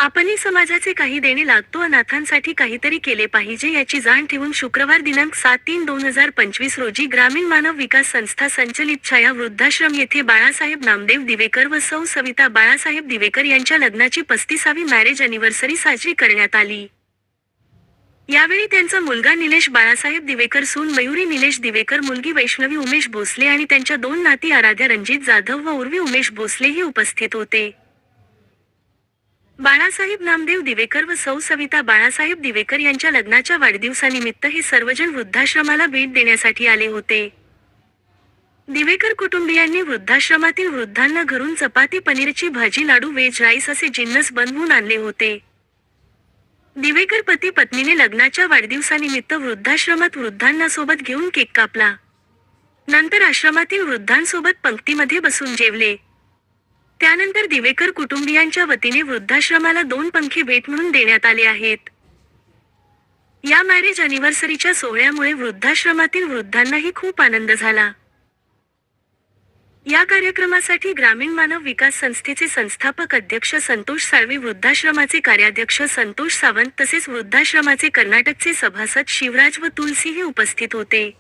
आपणही समाजाचे काही देणे लागतो, अनाथांसाठी काहीतरी केले पाहिजे याची जाण ठेवून शुक्रवार दिनांक 7/3/2025 रोजी ग्रामीण मानव विकास संस्था संचलित छाया वृद्धाश्रम येथे बाळासाहेब नामदेव दिवेकर व सौ सविता बाळासाहेब दिवेकर यांच्या लग्नाची 35वी मॅरेज अॅनिव्हर्सरी साजरी करण्यात आली। यावेळी त्यांचा मुलगा निलेश बाळासाहेब दिवेकर, सून मयुरी निलेश दिवेकर, मुलगी वैष्णवी उमेश भोसले आणि त्यांच्या दोन नाती आराध्या रणजित जाधव व उर्वी उमेश भोसलेही उपस्थित होते। बाळासाहेब नामदेव दिवेकर व सौ सविता बाळासाहेब दिवेकर यांच्या लग्नाच्या वाढदिवसानिमित्त हे सर्वजण वृद्धाश्रमाला भेट देण्यासाठी आले होते। दिवेकर कुटुंबियांनी वृद्धाश्रमातील वृद्धांना घरून चपाती, पनीरची भाजी, लाडू, व्हेज राईस असे जिन्नस बनवून आणले होते। दिवेकर पती पत्नीने लग्नाच्या वाढदिवसानिमित्त वृद्धाश्रमात वृद्धांना सोबत घेऊन केक कापला। नंतर आश्रमातील वृद्धांसोबत पंक्तीमध्ये बसून जेवले। त्यानंतर दिवेकर कुटुंबियांच्या वतीने वृद्धाश्रमाला 2 पंखे भेट म्हणून देण्यात आले आहेत। या मॅरेज अॅनिव्हर्सरीच्या सोहळ्यामुळे वृद्धाश्रमातील वृद्धांनाही खूप आनंद झाला। या कार्यक्रमासाठी ग्रामीण मानव विकास संस्थेचे संस्थापक अध्यक्ष संतोष साळवे, वृद्धाश्रमाचे कार्याध्यक्ष संतोष सावंत तसेच वृद्धाश्रमाचे कर्नाटकचे सभासद शिवराज व तुलसीही उपस्थित होते।